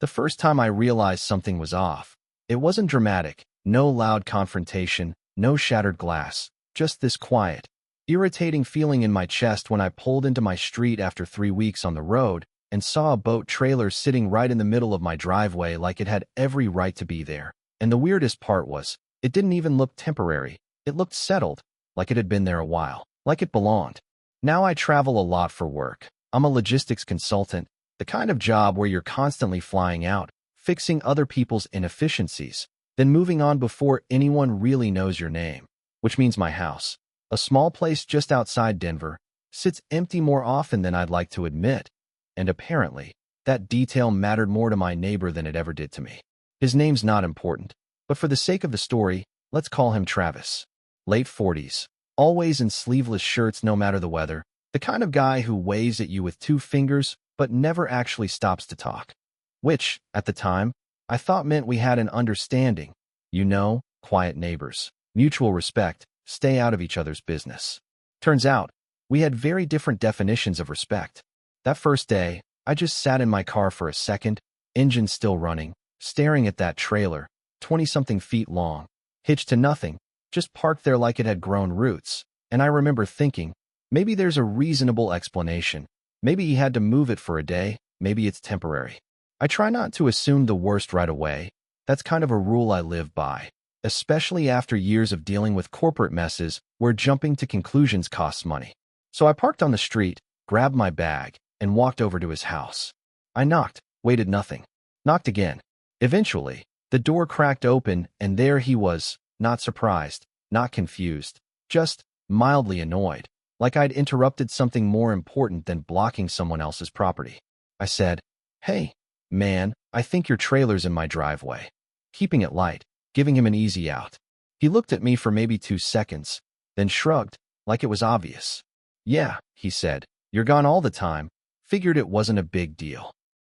The first time I realized something was off, it wasn't dramatic, no loud confrontation, no shattered glass, just this quiet, irritating feeling in my chest when I pulled into my street after 3 weeks on the road and saw a boat trailer sitting right in the middle of my driveway like it had every right to be there. And the weirdest part was, it didn't even look temporary. It looked settled, like it had been there a while, like it belonged. Now I travel a lot for work. I'm a logistics consultant, the kind of job where you're constantly flying out, fixing other people's inefficiencies, then moving on before anyone really knows your name. Which means my house, a small place just outside Denver, sits empty more often than I'd like to admit. And apparently, that detail mattered more to my neighbor than it ever did to me. His name's not important, but for the sake of the story, let's call him Travis. Late 40s, always in sleeveless shirts no matter the weather, the kind of guy who waves at you with 2 fingers but never actually stops to talk. Which, at the time, I thought meant we had an understanding. You know, quiet neighbors, mutual respect, stay out of each other's business. Turns out, we had very different definitions of respect. That first day, I just sat in my car for a second, engine still running, staring at that trailer, 20-something feet long, hitched to nothing, just parked there like it had grown roots. And I remember thinking, maybe there's a reasonable explanation. Maybe he had to move it for a day, maybe it's temporary. I try not to assume the worst right away. That's kind of a rule I live by, especially after years of dealing with corporate messes where jumping to conclusions costs money. So I parked on the street, grabbed my bag, and walked over to his house. I knocked, waited nothing. Knocked again. Eventually, the door cracked open and there he was, not surprised, not confused, just mildly annoyed, like I'd interrupted something more important than blocking someone else's property. I said, "Hey, man, I think your trailer's in my driveway." Keeping it light, giving him an easy out. He looked at me for maybe 2 seconds, then shrugged, like it was obvious. "Yeah," he said, "you're gone all the time. Figured it wasn't a big deal."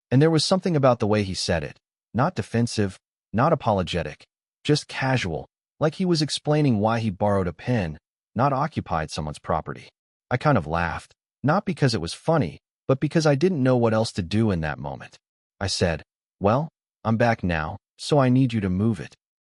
And there was something about the way he said it, not defensive, not apologetic, just casual, like he was explaining why he borrowed a pen, not occupied someone's property. I kind of laughed, not because it was funny, but because I didn't know what else to do in that moment. I said, "Well, I'm back now, so I need you to move it."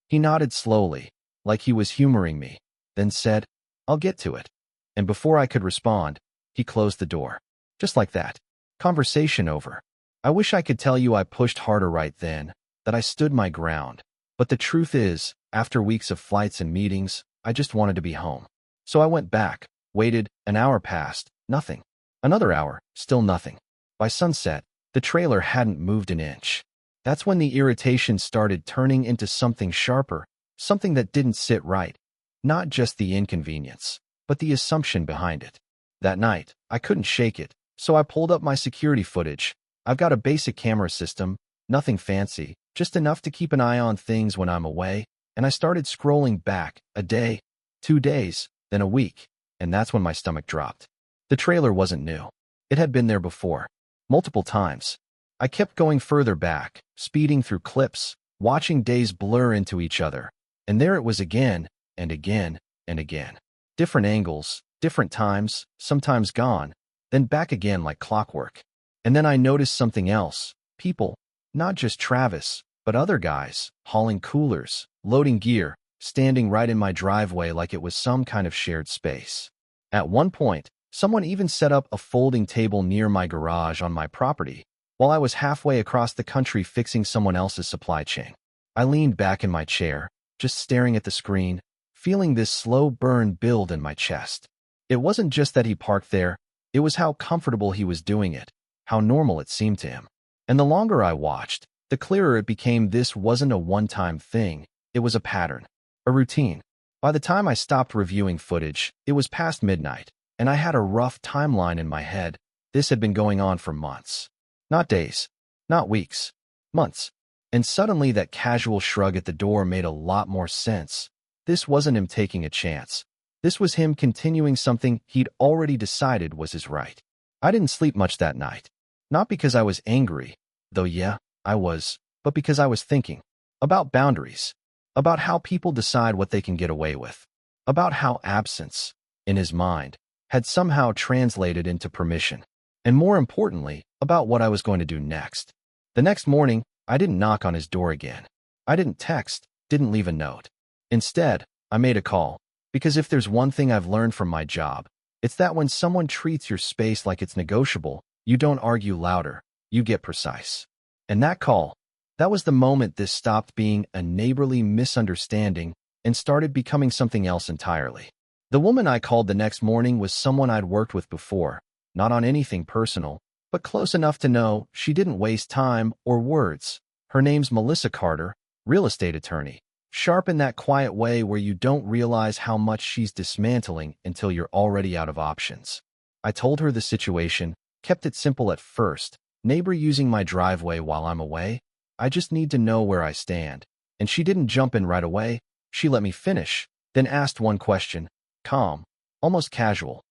He nodded slowly, like he was humoring me, then said, "I'll get to it." And before I could respond, he closed the door. Just like that. Conversation over. I wish I could tell you I pushed harder right then, that I stood my ground. But the truth is, after weeks of flights and meetings, I just wanted to be home. So I went back, waited, an hour passed, nothing. Another hour, still nothing. By sunset, the trailer hadn't moved an inch. That's when the irritation started turning into something sharper, something that didn't sit right. Not just the inconvenience, but the assumption behind it. That night, I couldn't shake it, so I pulled up my security footage. I've got a basic camera system, nothing fancy, just enough to keep an eye on things when I'm away, and I started scrolling back, a day, 2 days, then a week, and that's when my stomach dropped. The trailer wasn't new. It had been there before, multiple times. I kept going further back, speeding through clips, watching days blur into each other, and there it was again, and again, and again. Different angles, different times, sometimes gone, then back again like clockwork. And then I noticed something else. People, not just Travis, but other guys, hauling coolers, loading gear, standing right in my driveway like it was some kind of shared space. At one point, someone even set up a folding table near my garage on my property, while I was halfway across the country fixing someone else's supply chain. I leaned back in my chair, just staring at the screen, feeling this slow burn build in my chest. It wasn't just that he parked there, it was how comfortable he was doing it, how normal it seemed to him. And the longer I watched, the clearer it became this wasn't a one-time thing, it was a pattern, a routine. By the time I stopped reviewing footage, it was past midnight, and I had a rough timeline in my head. This had been going on for months. Not days, not weeks, months. And suddenly that casual shrug at the door made a lot more sense. This wasn't him taking a chance. This was him continuing something he'd already decided was his right. I didn't sleep much that night. Not because I was angry, though yeah, I was, but because I was thinking about boundaries, about how people decide what they can get away with, about how absence, in his mind, had somehow translated into permission, and more importantly, about what I was going to do next. The next morning, I didn't knock on his door again. I didn't text, didn't leave a note. Instead, I made a call, because if there's one thing I've learned from my job, it's that when someone treats your space like it's negotiable, you don't argue louder, you get precise. And that call, that was the moment this stopped being a neighborly misunderstanding and started becoming something else entirely. The woman I called the next morning was someone I'd worked with before, not on anything personal, but close enough to know she didn't waste time or words. Her name's Melissa Carter, real estate attorney, sharp in that quiet way where you don't realize how much she's dismantling until you're already out of options. I told her the situation, kept it simple at first. Neighbor using my driveway while I'm away. I just need to know where I stand. And she didn't jump in right away. She let me finish, then asked one question, calm, almost casual.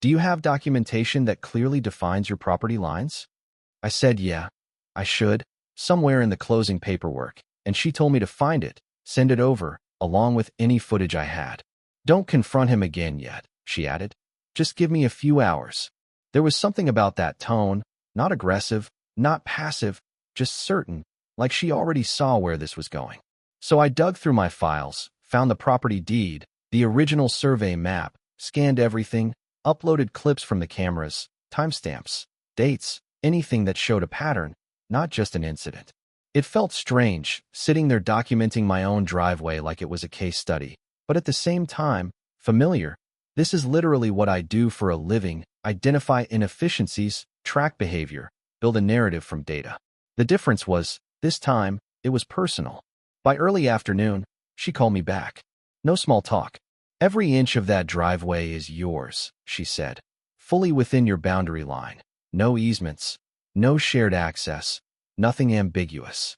Do you have documentation that clearly defines your property lines? I said, yeah, I should, somewhere in the closing paperwork, and she told me to find it, send it over, along with any footage I had. Don't confront him again yet, she added. Just give me a few hours. There was something about that tone, not aggressive, not passive, just certain, like she already saw where this was going. So I dug through my files, found the property deed, the original survey map, scanned everything, uploaded clips from the cameras, timestamps, dates, anything that showed a pattern, not just an incident. It felt strange, sitting there documenting my own driveway like it was a case study, but at the same time, familiar. This is literally what I do for a living, identify inefficiencies, track behavior, build a narrative from data. The difference was, this time, it was personal. By early afternoon, she called me back. No small talk. Every inch of that driveway is yours, she said, fully within your boundary line. No easements, no shared access, nothing ambiguous.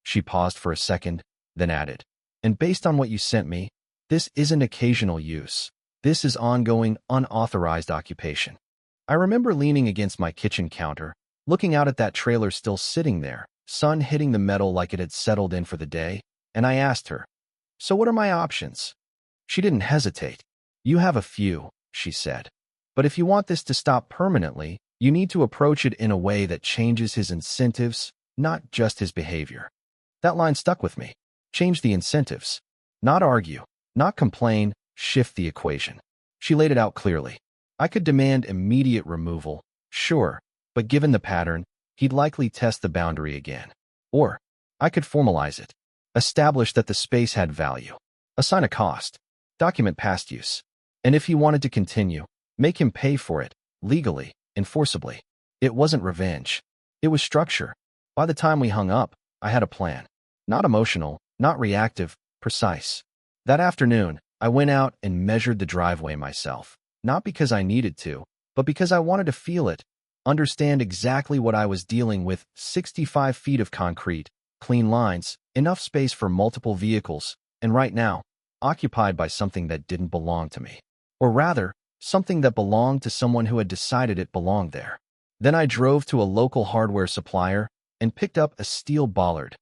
She paused for a second, then added, and based on what you sent me, this isn't occasional use. This is ongoing, unauthorized occupation. I remember leaning against my kitchen counter, looking out at that trailer still sitting there, sun hitting the metal like it had settled in for the day, and I asked her, so what are my options? She didn't hesitate. You have a few, she said. But if you want this to stop permanently, you need to approach it in a way that changes his incentives, not just his behavior. That line stuck with me. Change the incentives. Not argue, not complain, shift the equation. She laid it out clearly. I could demand immediate removal, sure, but given the pattern, he'd likely test the boundary again. Or, I could formalize it. Establish that the space had value. Assign a cost. Document past use. And if he wanted to continue, make him pay for it, legally, enforceably. It wasn't revenge. It was structure. By the time we hung up, I had a plan. Not emotional, not reactive, precise. That afternoon, I went out and measured the driveway myself. Not because I needed to, but because I wanted to feel it, understand exactly what I was dealing with. 65 feet of concrete, clean lines, enough space for multiple vehicles, and right now, occupied by something that didn't belong to me. Or rather, something that belonged to someone who had decided it belonged there. Then I drove to a local hardware supplier and picked up a steel bollard.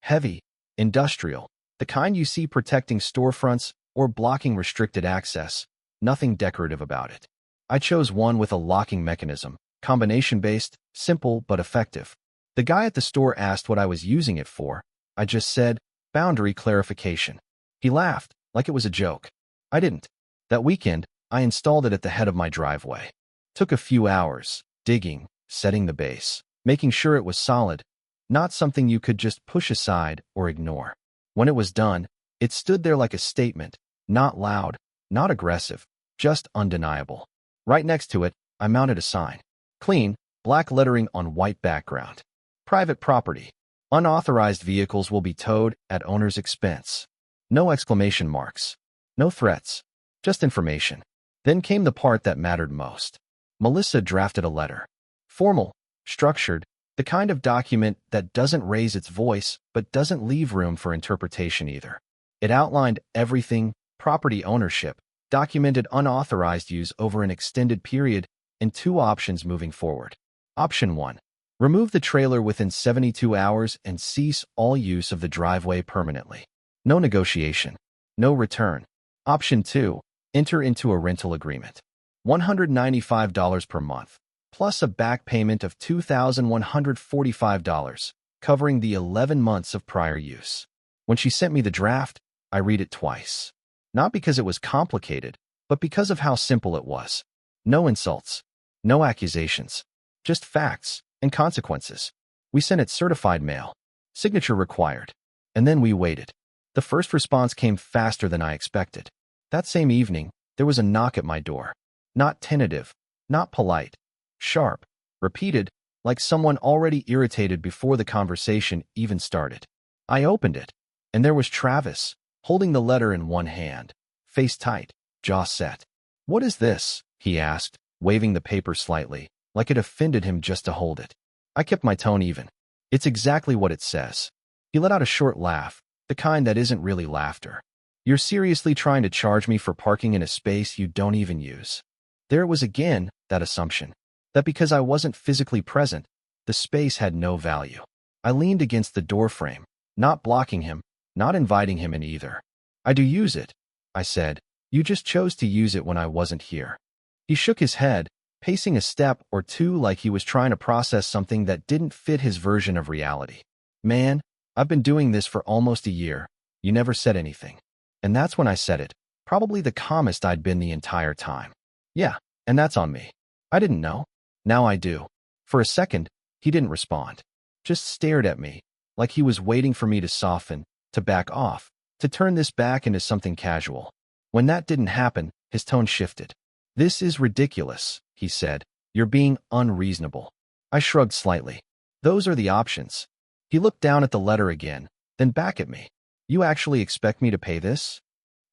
Heavy, industrial, the kind you see protecting storefronts or blocking restricted access, nothing decorative about it. I chose one with a locking mechanism, combination-based, simple but effective. The guy at the store asked what I was using it for. I just said, boundary clarification. He laughed, like it was a joke. I didn't. That weekend, I installed it at the head of my driveway. Took a few hours, digging, setting the base, making sure it was solid, not something you could just push aside or ignore. When it was done, it stood there like a statement, not loud, not aggressive, just undeniable. Right next to it, I mounted a sign. Clean, black lettering on white background. Private property. Unauthorized vehicles will be towed at owner's expense. No exclamation marks. No threats. Just information. Then came the part that mattered most. Melissa drafted a letter. Formal, structured, the kind of document that doesn't raise its voice but doesn't leave room for interpretation either. It outlined everything, property ownership, documented unauthorized use over an extended period, and two options moving forward. Option 1. Remove the trailer within 72 hours and cease all use of the driveway permanently. No negotiation. No return. Option 2. Enter into a rental agreement. $195 per month, plus a back payment of $2,145. covering the 11 months of prior use. When she sent me the draft, I read it twice. Not because it was complicated, but because of how simple it was. No insults, no accusations, just facts and consequences. We sent it certified mail, signature required, and then we waited. The first response came faster than I expected. That same evening, there was a knock at my door. Not tentative, not polite, sharp, repeated, like someone already irritated before the conversation even started. I opened it, and there was Travis, holding the letter in one hand, face tight, jaw set. "What is this?" he asked, waving the paper slightly, like it offended him just to hold it. I kept my tone even. "It's exactly what it says." He let out a short laugh, the kind that isn't really laughter. "You're seriously trying to charge me for parking in a space you don't even use?" There it was again, that assumption, that because I wasn't physically present, the space had no value. I leaned against the doorframe, not blocking him, not inviting him in either. "I do use it," I said. "You just chose to use it when I wasn't here." He shook his head, pacing a step or two like he was trying to process something that didn't fit his version of reality. "Man, I've been doing this for almost a year. You never said anything." And that's when I said it, probably the calmest I'd been the entire time. "Yeah, and that's on me. I didn't know. Now I do." For a second, he didn't respond. Just stared at me, like he was waiting for me to soften, to back off, to turn this back into something casual. When that didn't happen, his tone shifted. "This is ridiculous," he said. "You're being unreasonable." I shrugged slightly. "Those are the options." He looked down at the letter again, then back at me. "You actually expect me to pay this?"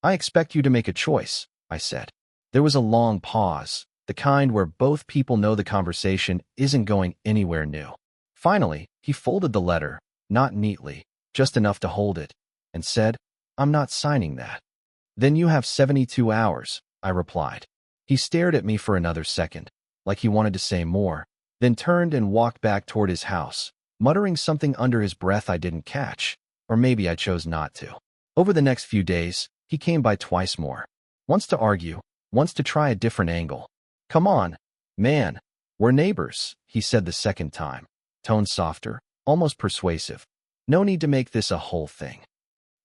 "I expect you to make a choice," I said. There was a long pause, the kind where both people know the conversation isn't going anywhere new. Finally, he folded the letter, not neatly, just enough to hold it, and said, "I'm not signing that." "Then you have 72 hours, I replied. He stared at me for another second, like he wanted to say more, then turned and walked back toward his house, muttering something under his breath I didn't catch, or maybe I chose not to. Over the next few days, he came by twice more. Once to argue, once to try a different angle. "Come on, man, we're neighbors," he said the second time, tone softer, almost persuasive. "No need to make this a whole thing."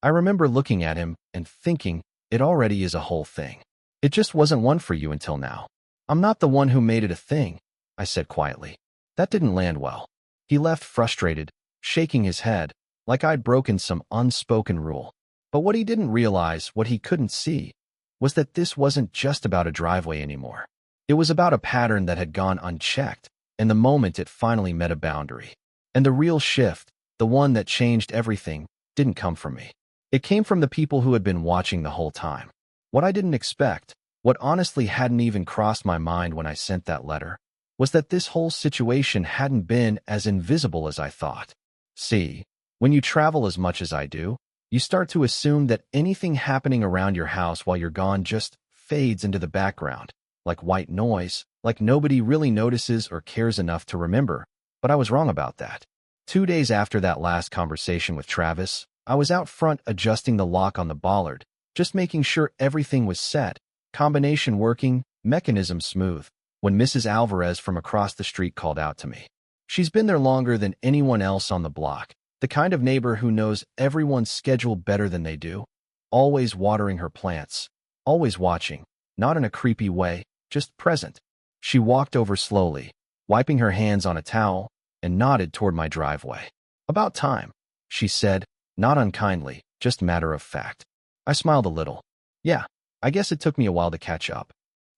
I remember looking at him and thinking, it already is a whole thing. It just wasn't one for you until now. "I'm not the one who made it a thing," I said quietly. That didn't land well. He left frustrated, shaking his head, like I'd broken some unspoken rule. But what he didn't realize, what he couldn't see, was that this wasn't just about a driveway anymore. It was about a pattern that had gone unchecked, and the moment it finally met a boundary. And the real shift, the one that changed everything, didn't come from me. It came from the people who had been watching the whole time. What I didn't expect, what honestly hadn't even crossed my mind when I sent that letter, was that this whole situation hadn't been as invisible as I thought. See, when you travel as much as I do, you start to assume that anything happening around your house while you're gone just fades into the background, like white noise, like nobody really notices or cares enough to remember. But I was wrong about that. 2 days after that last conversation with Travis, I was out front adjusting the lock on the bollard, just making sure everything was set, combination working, mechanism smooth, when Mrs. Alvarez from across the street called out to me. She's been there longer than anyone else on the block, the kind of neighbor who knows everyone's schedule better than they do, always watering her plants, always watching, not in a creepy way, just present. She walked over slowly, wiping her hands on a towel, and nodded toward my driveway. "About time," she said, not unkindly, just matter of fact. I smiled a little. "Yeah, I guess it took me a while to catch up."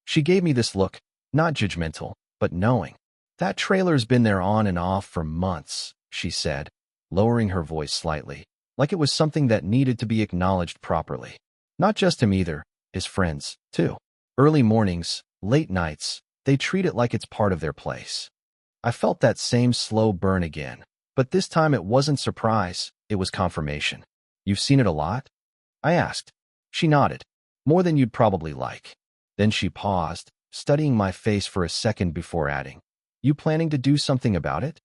She gave me this look, not judgmental, but knowing. "That trailer's been there on and off for months," she said, lowering her voice slightly, like it was something that needed to be acknowledged properly. Not just him either, his friends, too. Early mornings, late nights, they treat it like it's part of their place. I felt that same slow burn again, but this time it wasn't surprise, it was confirmation. "You've seen it a lot?" I asked. She nodded. "More than you'd probably like." Then she paused, studying my face for a second before adding, "You planning to do something about it?"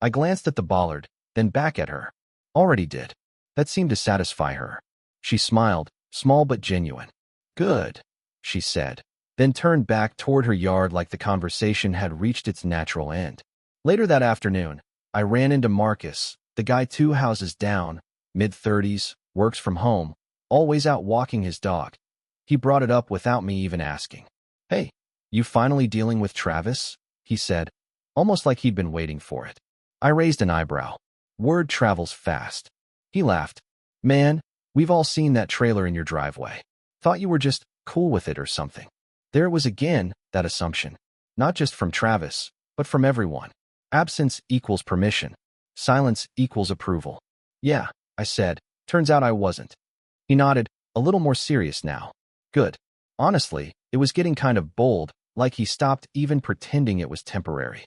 I glanced at the bollard, then back at her. "Already did." That seemed to satisfy her. She smiled, small but genuine. "Good," she said, then turned back toward her yard like the conversation had reached its natural end. Later that afternoon, I ran into Marcus, The guy 2 houses down, mid-30s, works from home, always out walking his dog. He brought it up without me even asking. "Hey, you finally dealing with Travis?" he said, almost like he'd been waiting for it. I raised an eyebrow. Word travels fast. He laughed. "Man, we've all seen that trailer in your driveway. Thought you were just cool with it or something." There it was again, that assumption. Not just from Travis, but from everyone. Absence equals permission. Silence equals approval. "Yeah," I said. "Turns out I wasn't." He nodded, a little more serious now. "Good." Honestly, it was getting kind of bold, like he stopped even pretending it was temporary.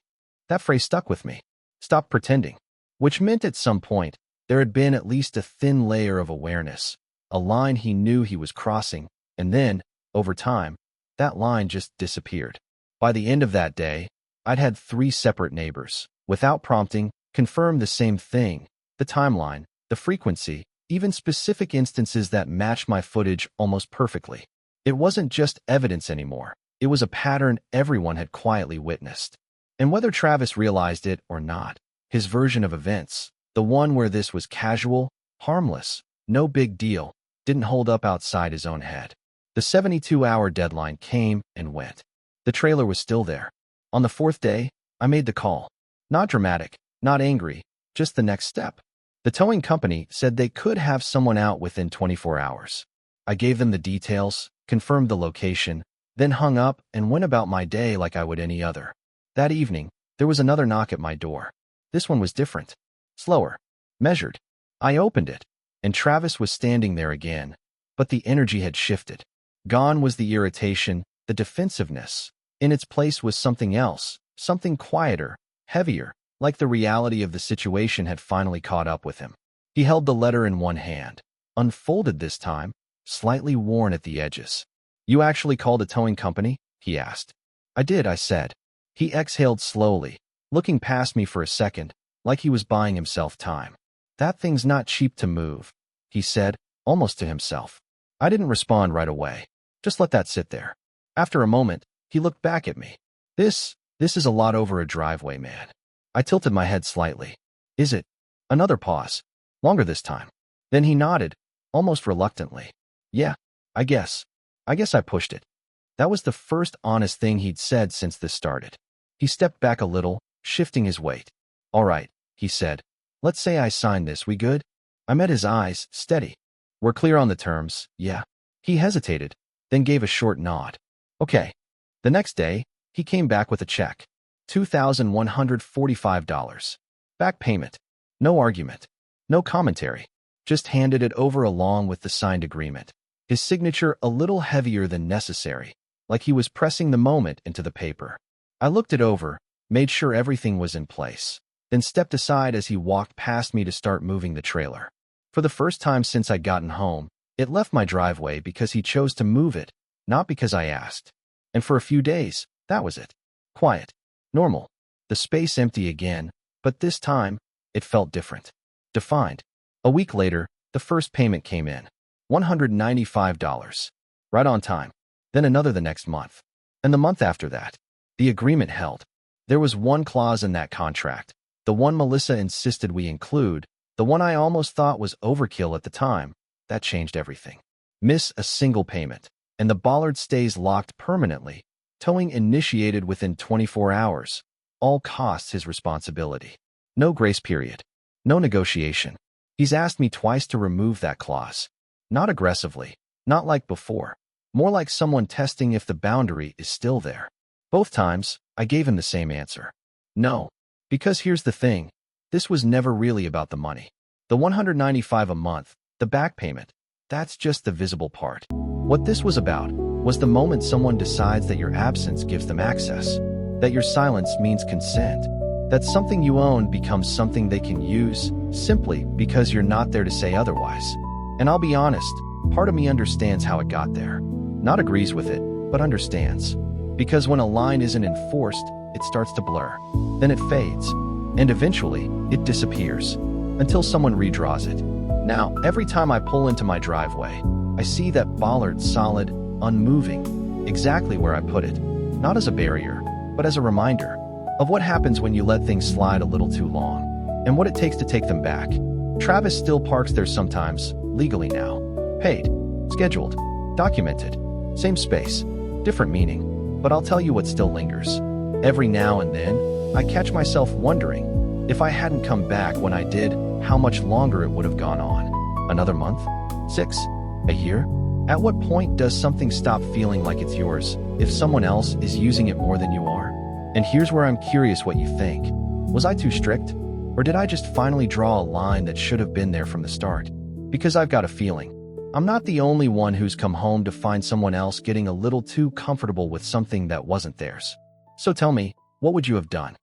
That phrase stuck with me. Stop pretending. Which meant at some point, there had been at least a thin layer of awareness, a line he knew he was crossing, and then, over time, that line just disappeared. By the end of that day, I'd had 3 separate neighbors, without prompting, confirm the same thing, the timeline, the frequency, even specific instances that matched my footage almost perfectly. It wasn't just evidence anymore. It was a pattern everyone had quietly witnessed. And whether Travis realized it or not, his version of events, the one where this was casual, harmless, no big deal, didn't hold up outside his own head. The 72-hour deadline came and went. The trailer was still there. On the 4th day, I made the call. Not dramatic, not angry, just the next step. The towing company said they could have someone out within 24 hours. I gave them the details, confirmed the location, then hung up and went about my day like I would any other. That evening, there was another knock at my door. This one was different. Slower. Measured. I opened it, and Travis was standing there again, but the energy had shifted. Gone was the irritation, the defensiveness. In its place was something else, something quieter, heavier, like the reality of the situation had finally caught up with him. He held the letter in one hand, unfolded this time, slightly worn at the edges. "You actually called a towing company?" he asked. "I did," I said. He exhaled slowly, looking past me for a second, like he was buying himself time. "That thing's not cheap to move," he said, almost to himself. I didn't respond right away. Just let that sit there. After a moment, he looked back at me. This is a lot over a driveway, man." I tilted my head slightly. "Is it?" Another pause. Longer this time. Then he nodded, almost reluctantly. "Yeah, I guess I pushed it." That was the first honest thing he'd said since this started. He stepped back a little, shifting his weight. "All right," he said. "Let's say I sign this, we good?" I met his eyes, steady. "We're clear on the terms, yeah." He hesitated, then gave a short nod. "Okay." The next day, he came back with a check. $2,145. Back payment. No argument. No commentary. Just handed it over along with the signed agreement. His signature a little heavier than necessary, like he was pressing the moment into the paper. I looked it over, made sure everything was in place, then stepped aside as he walked past me to start moving the trailer. For the first time since I'd gotten home, it left my driveway because he chose to move it, not because I asked. And for a few days, that was it. Quiet. Normal. The space empty again, but this time, it felt different. Defined. A week later, the first payment came in. $195. Right on time. Then another the next month. And the month after that. The agreement held. There was one clause in that contract, the one Melissa insisted we include, the one I almost thought was overkill at the time, that changed everything. Miss a single payment, and the bollard stays locked permanently, towing initiated within 24 hours. All costs his responsibility. No grace period. No negotiation. He's asked me twice to remove that clause. Not aggressively, not like before, more like someone testing if the boundary is still there. Both times, I gave him the same answer. No. Because here's the thing, this was never really about the money. The $195 a month, the back payment, that's just the visible part. What this was about was the moment someone decides that your absence gives them access, that your silence means consent, that something you own becomes something they can use simply because you're not there to say otherwise. And I'll be honest, part of me understands how it got there. Not agrees with it, but understands. Because when a line isn't enforced, it starts to blur. Then it fades. And eventually, it disappears. Until someone redraws it. Now, every time I pull into my driveway, I see that bollard solid, unmoving, exactly where I put it. Not as a barrier, but as a reminder of what happens when you let things slide a little too long. and what it takes to take them back. Travis still parks there sometimes, legally now. Paid, scheduled, documented. Same space, different meaning, but I'll tell you what still lingers. Every now and then, I catch myself wondering, if I hadn't come back when I did, how much longer it would have gone on. Another month? 6? A year? At what point does something stop feeling like it's yours, if someone else is using it more than you are? And here's where I'm curious what you think. Was I too strict? Or did I just finally draw a line that should have been there from the start? Because I've got a feeling I'm not the only one who's come home to find someone else getting a little too comfortable with something that wasn't theirs. So tell me, what would you have done?